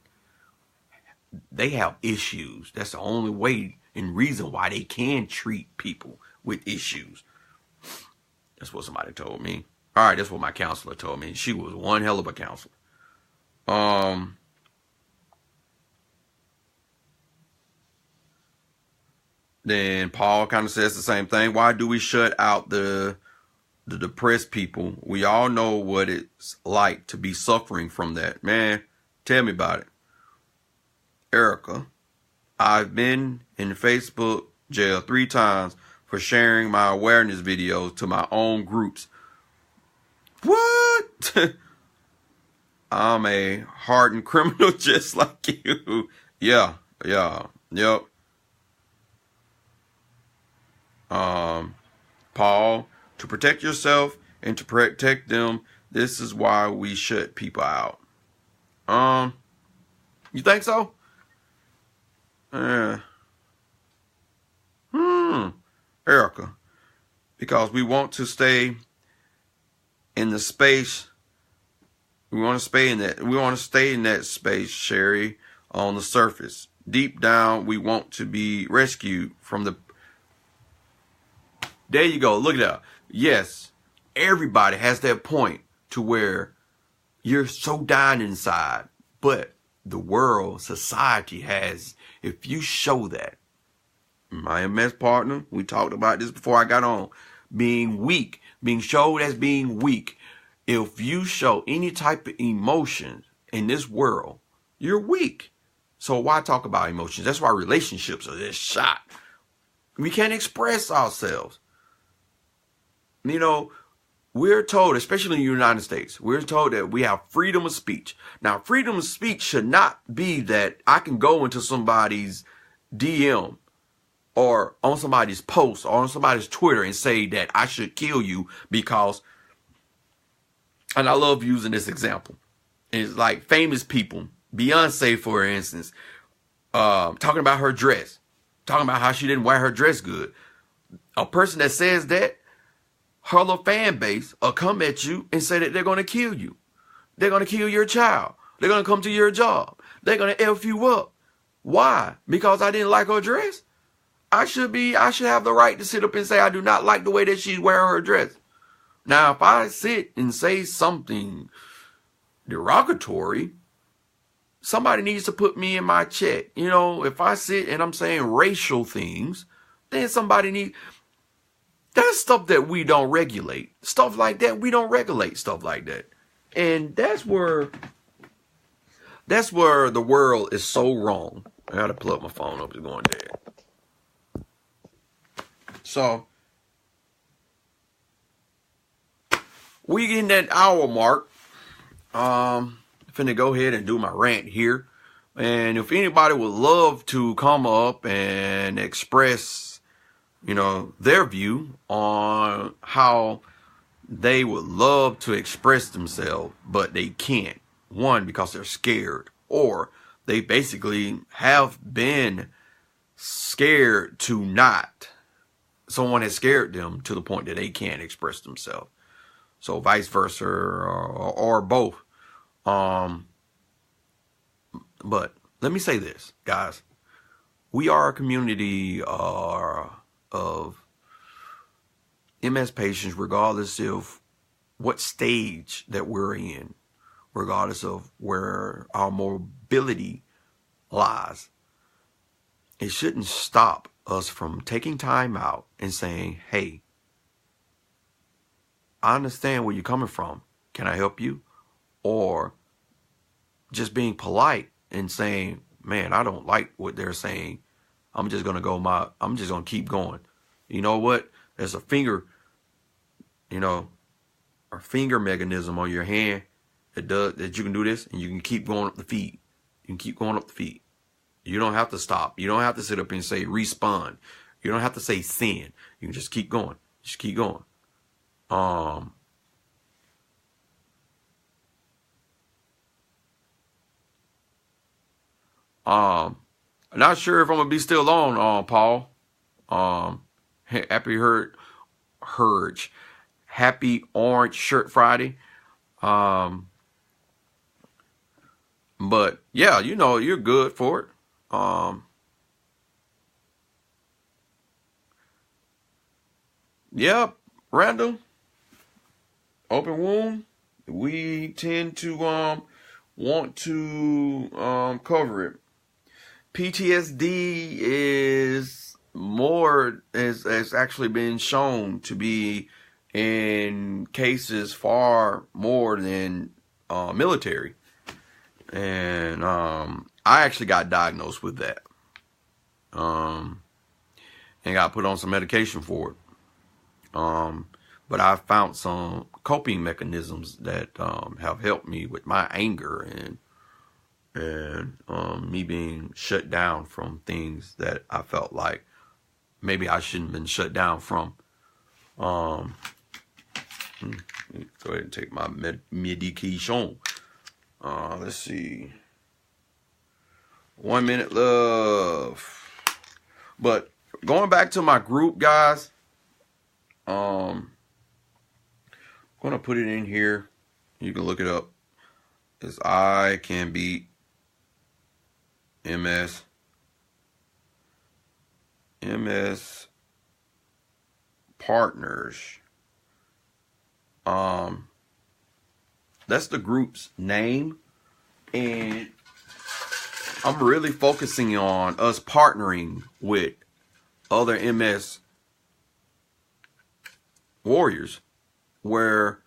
they have issues. That's the only way and reason why they can treat people with issues. That's what somebody told me. All right, that's what my counselor told me. She was one hell of a counselor. Then Paul kind of says the same thing. Why do we shut out the depressed people? We all know what it's like to be suffering from that. Man, tell me about it. Erica, I've been in Facebook jail 3 times for sharing my awareness videos to my own groups. What? I'm a hardened criminal just like you. Yeah, yep. Paul, to protect yourself and to protect them, this is why we shut people out. You think so? Erica, because we want to stay in the space. We want to stay in that. We want to stay in that space, Sherry. On the surface, deep down, we want to be rescued from the There you go. Look at that. Yes, everybody has that point to where you're so down inside. But the world, society has, if you show that, my MS partner, we talked about this before I got on, being weak, being showed as being weak. If you show any type of emotions in this world, you're weak. So why talk about emotions? That's why relationships are just shot. We can't express ourselves. You know, we're told, especially in the United States, we're told that we have freedom of speech. Now, freedom of speech should not be that I can go into somebody's DM or on somebody's post or on somebody's Twitter and say that I should kill you because, and I love using this example. It's like famous people, Beyonce, for instance, talking about her dress, talking about how she didn't wear her dress good. A person that says that, her little fan base will come at you and say that they're going to kill you. They're going to kill your child. They're going to come to your job. They're going to F you up. Why? Because I didn't like her dress? I should have the right to sit up and say I do not like the way that she's wearing her dress. Now, if I sit and say something derogatory, somebody needs to put me in my check. You know, if I sit and I'm saying racial things, then somebody needs... That's stuff that we don't regulate. Stuff like that, we don't regulate stuff like that. And that's where the world is so wrong. I gotta plug my phone up, it's going dead. So we getting that hour mark. Finna go ahead and do my rant here. And if anybody would love to come up and express, you know, their view on how they would love to express themselves, but they can't. One, because they're scared, or they basically have been scared to not. Someone has scared them to the point that they can't express themselves. So vice versa, or both. But let me say this, guys. We are a community of MS patients, regardless of what stage that we're in, regardless of where our mobility lies. It shouldn't stop us from taking time out and saying, hey, I understand where you're coming from. Can I help you? Or just being polite and saying, man, I don't like what they're saying. I'm just going to keep going. You know what? There's a finger, you know, a finger mechanism on your hand that you can do this, and you can keep going up the feet. You can keep going up the feet. You don't have to stop. You don't have to sit up and say respond. You don't have to say send. You can just keep going. Just keep going. I'm not sure if I'm gonna be still on, Paul. Happy Happy Orange Shirt Friday. But yeah, you know, you're good for it. Yeah, Randall. Open wound. We tend to want to cover it. PTSD is has actually been shown to be in cases far more than military. And I actually got diagnosed with that. And got put on some medication for it. But I found some coping mechanisms that have helped me with my anger and me being shut down from things that I felt like maybe I shouldn't have been shut down from. Go ahead and take my medication. Let's see. 1 minute left. But going back to my group, guys, I'm gonna put it in here. You can look it up. It's ICanBeatMS. MS partners. That's the group's name, and I'm really focusing on us partnering with other MS warriors, where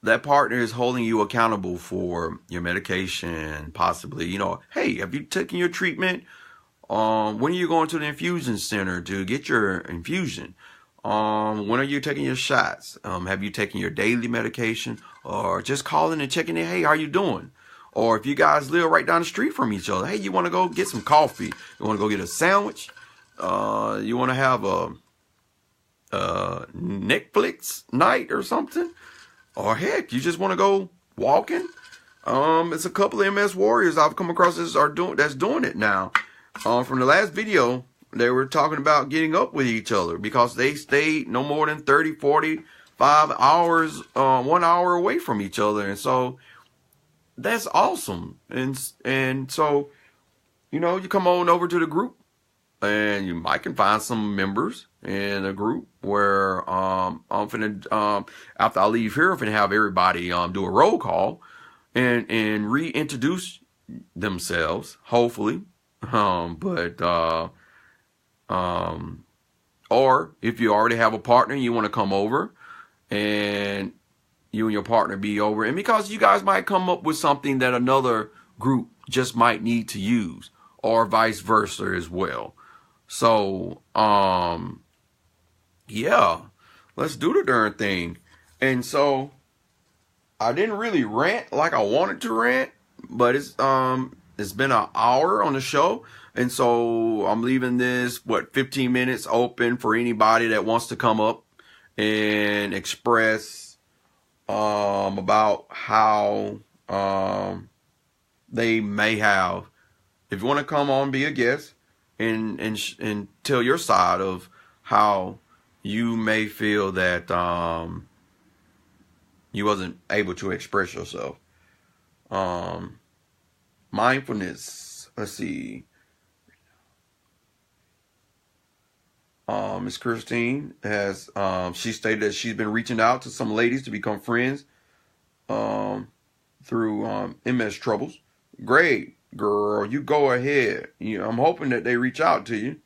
that partner is holding you accountable for your medication, possibly, you know, hey, have you taken your treatment? When are you going to the infusion center to get your infusion? When are you taking your shots? Have you taken your daily medication? Or just calling and checking in, hey, how you doing? Or if you guys live right down the street from each other, hey, you want to go get some coffee? You want to go get a sandwich? You want to have a Netflix night or something? Or heck, you just want to go walking? It's a couple of MS warriors I've come across that's doing it now. From the last video, they were talking about getting up with each other because they stayed no more than 30, 45 hours, 1 hour away from each other. And so that's awesome. And so, you know, you come on over to the group and you might can find some members in a group where I'm finna, after I leave here, I'm finna have everybody do a roll call and reintroduce themselves, hopefully. Or if you already have a partner, you want to come over and you and your partner be over. And because you guys might come up with something that another group just might need to use, or vice versa as well. So, yeah, let's do the darn thing. And so I didn't really rant like I wanted to rant, but it's been an hour on the show. And so I'm leaving this, 15 minutes open for anybody that wants to come up and express about how they may have. If you want to come on, be a guest and tell your side of how you may feel that you wasn't able to express yourself. Mindfulness. Let's see. Miss Christine has she stated that she's been reaching out to some ladies to become friends through MS troubles. Great, girl, you go ahead. I'm hoping that they reach out to you.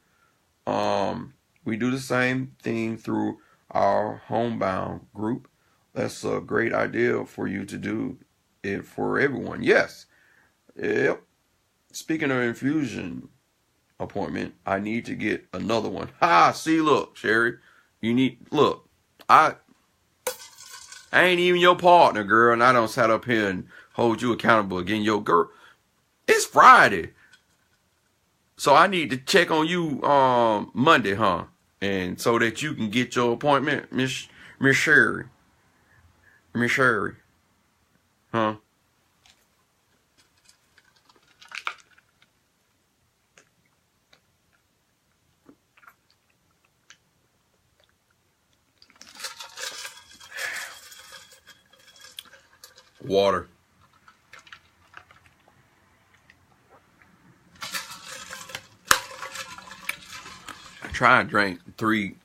We do the same thing through our homebound group. That's a great idea for you to do it for everyone. Yes. Yep. Speaking of infusion appointment, I need to get another one. See, look, Sherry, look, I ain't even your partner, girl, and I don't sat up here and hold you accountable again, yo, girl. It's Friday, so I need to check on you Monday, huh? And so that you can get your appointment, Miss Sherry, huh? Water. I try and drink three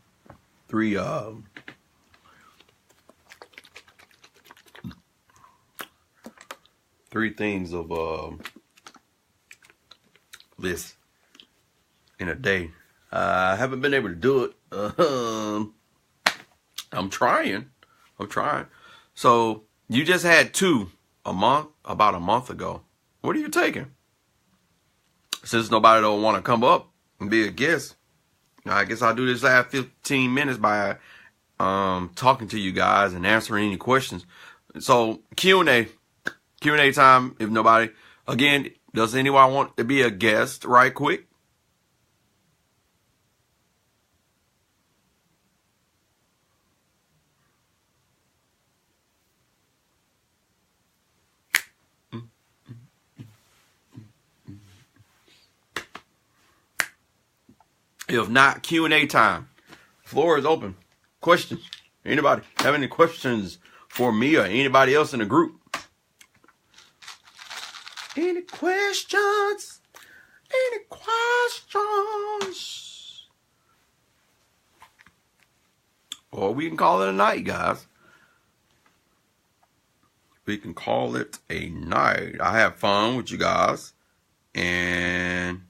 things of this in a day. I haven't been able to do it. I'm trying. So you just had two about a month ago. What are you taking? Since nobody don't want to come up and be a guest, I guess I'll do this last 15 minutes by talking to you guys and answering any questions. So Q&A time. If nobody, again, does anyone want to be a guest right quick? If not, Q&A time. Floor is open. Questions? Anybody have any questions for me or anybody else in the group? Any questions? Any questions? Or we can call it a night, guys. We can call it a night. I have fun with you guys. And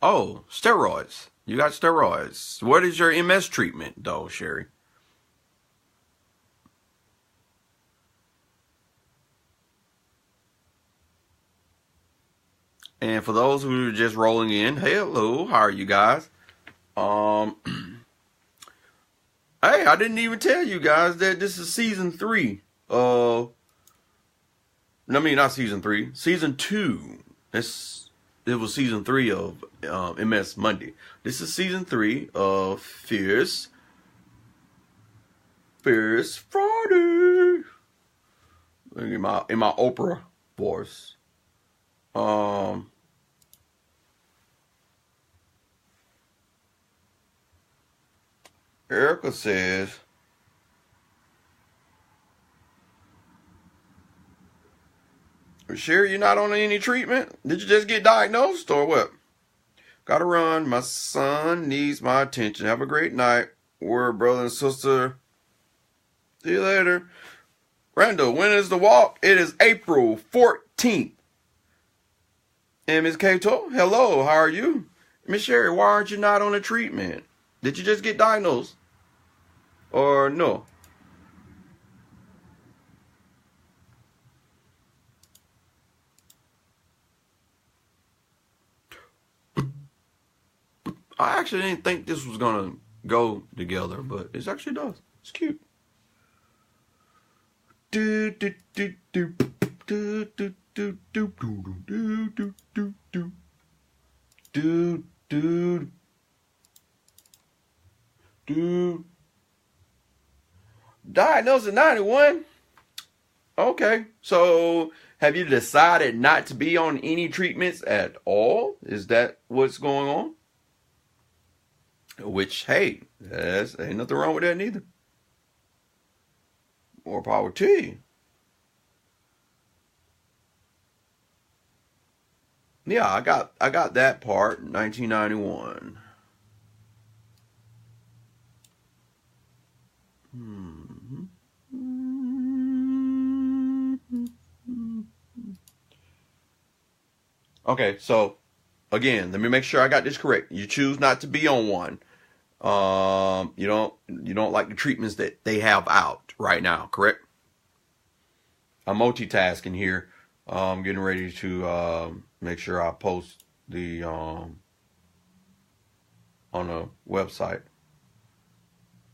oh, steroids. You got steroids. What is your MS treatment, though, Sherry? And for those who are just rolling in, hello, how are you guys? Hey, I didn't even tell you guys that this is season 3 of, I mean, not season 3, season 2. It was season 3 of MS Monday. This is season 3 of Fierce Friday. In my Oprah voice. Erica says, Sherry, you're not on any treatment? Did you just get diagnosed or what? Gotta run. My son needs my attention. Have a great night. We're brother and sister. See you later. Randall, when is the walk? It is April 14th. And Ms. Kato, hello, how are you? Miss Sherry, why aren't you not on a treatment? Did you just get diagnosed? Or no? I actually didn't think this was gonna go together, but it actually does. It's cute. Do do do do do do do do do do do do do do do. Diagnosed in 91. Okay, so have you decided not to be on any treatments at all? Is that what's going on? Which, hey, ain't nothing wrong with that neither. More power to you. Yeah, I got that part, 1991. Okay, so again, let me make sure I got this correct. You choose not to be on one. You don't like the treatments that they have out right now, correct? I'm multitasking here. I'm getting ready to make sure I post the on a website.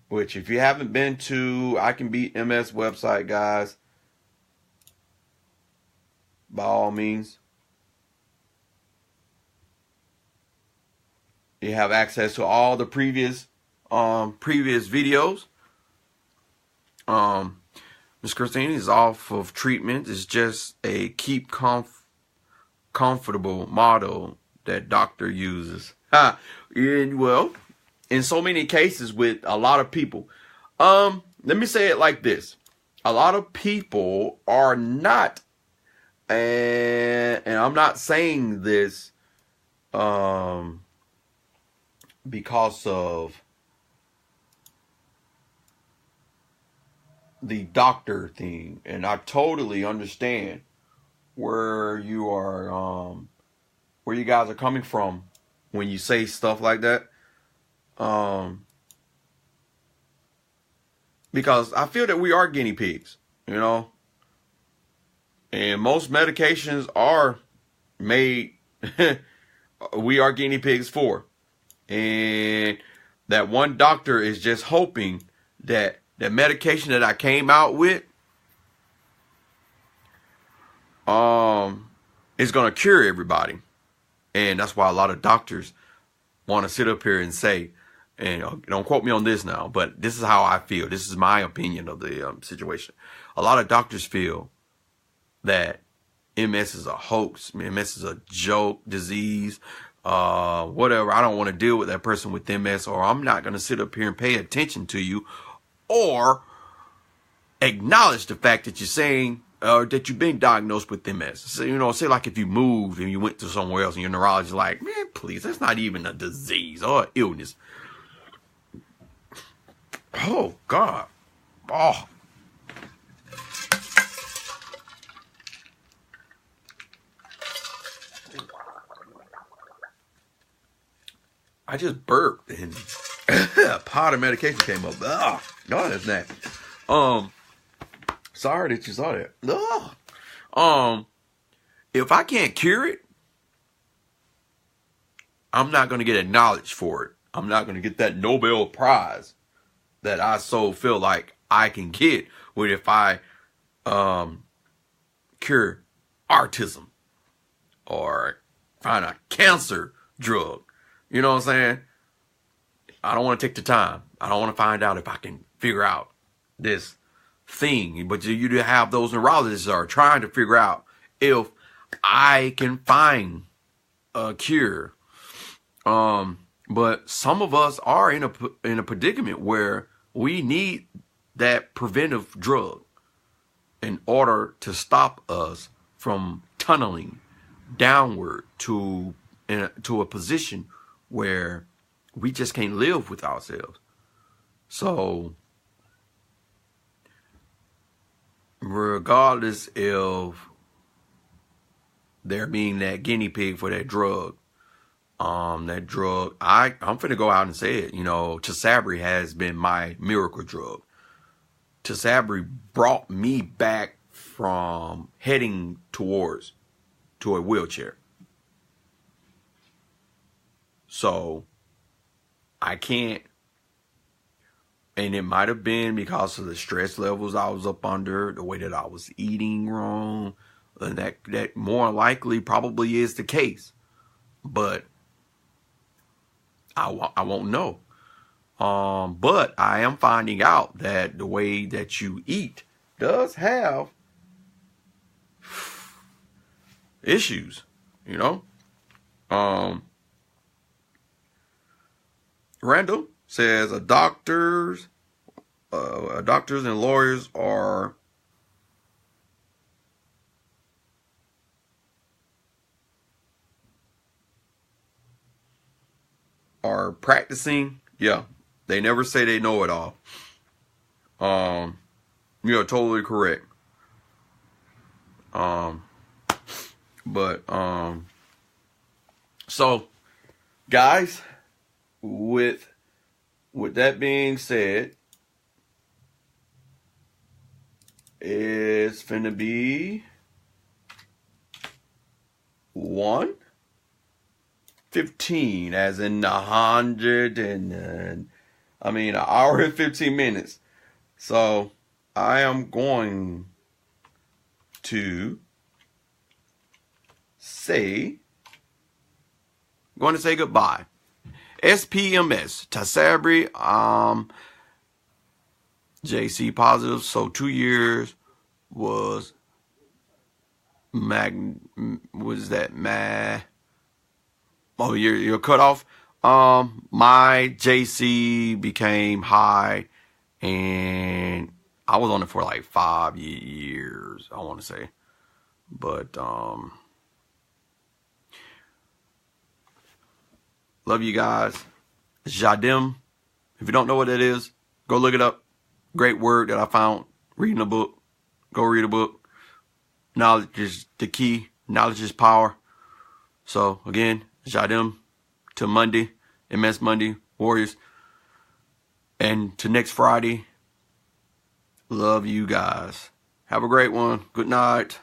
Which, if you haven't been to ICanBeatMS website, guys, by all means, you have access to all the previous videos. Miss Christine is off of treatment. It's just a keep comfortable motto that doctor uses. And well, in so many cases with a lot of people, let me say it like this: a lot of people are not, and I'm not saying this because of the doctor thing, and I totally understand where you are, where you guys are coming from when you say stuff like that. Because I feel that we are guinea pigs, you know, and most medications are made, we are guinea pigs for. And that one doctor is just hoping that the medication that I came out with is going to cure everybody. And that's why a lot of doctors want to sit up here and say, and don't quote me on this now, but this is how I feel. This is my opinion of the situation. A lot of doctors feel that MS is a hoax. MS is a joke, disease, whatever. I don't want to deal with that person with MS, or I'm not going to sit up here and pay attention to you, or acknowledge the fact that you're saying, that you've been diagnosed with MS. So, you know, say like if you moved and you went to somewhere else and your neurologist is like, man, please, that's not even a disease or an illness. Oh, God. Oh. I just burped and a pot of medication came up. Oh, no, that's nasty. Sorry that you saw that. If I can't cure it, I'm not going to get acknowledged for it. I'm not going to get that Nobel Prize that I so feel like I can get with if I cure autism or find a cancer drug. You know what I'm saying? I don't want to take the time. I don't want to find out if I can figure out this thing. But you have those neurologists that are trying to figure out if I can find a cure. But some of us are in a predicament where we need that preventive drug in order to stop us from tunneling downward to a position where we just can't live with ourselves. So regardless of there being that guinea pig for that drug, I'm finna go out and say it. You know, Tisabri has been my miracle drug. Tisabri brought me back from heading to a wheelchair. So I can't, and it might have been because of the stress levels I was up under, the way that I was eating wrong, and that more likely probably is the case. But I won't know. But I am finding out that the way that you eat does have issues, you know. Randall says doctors and lawyers are practicing. Yeah, they never say they know it all. You're totally correct. So guys, with that being said, it's finna be 1:15, as in 100 and an hour and 15 minutes. So I am going to say goodbye. SPMS, Tisabri, JC positive, so 2 years was you're cut off. My JC became high, and I was on it for like 5 years, I want to say. But love you guys. Jadim. If you don't know what that is, go look it up. Great word that I found reading a book. Go read a book. Knowledge is the key. Knowledge is power. So again, Jadim, to Monday, MS Monday, Warriors. And to next Friday, love you guys. Have a great one. Good night.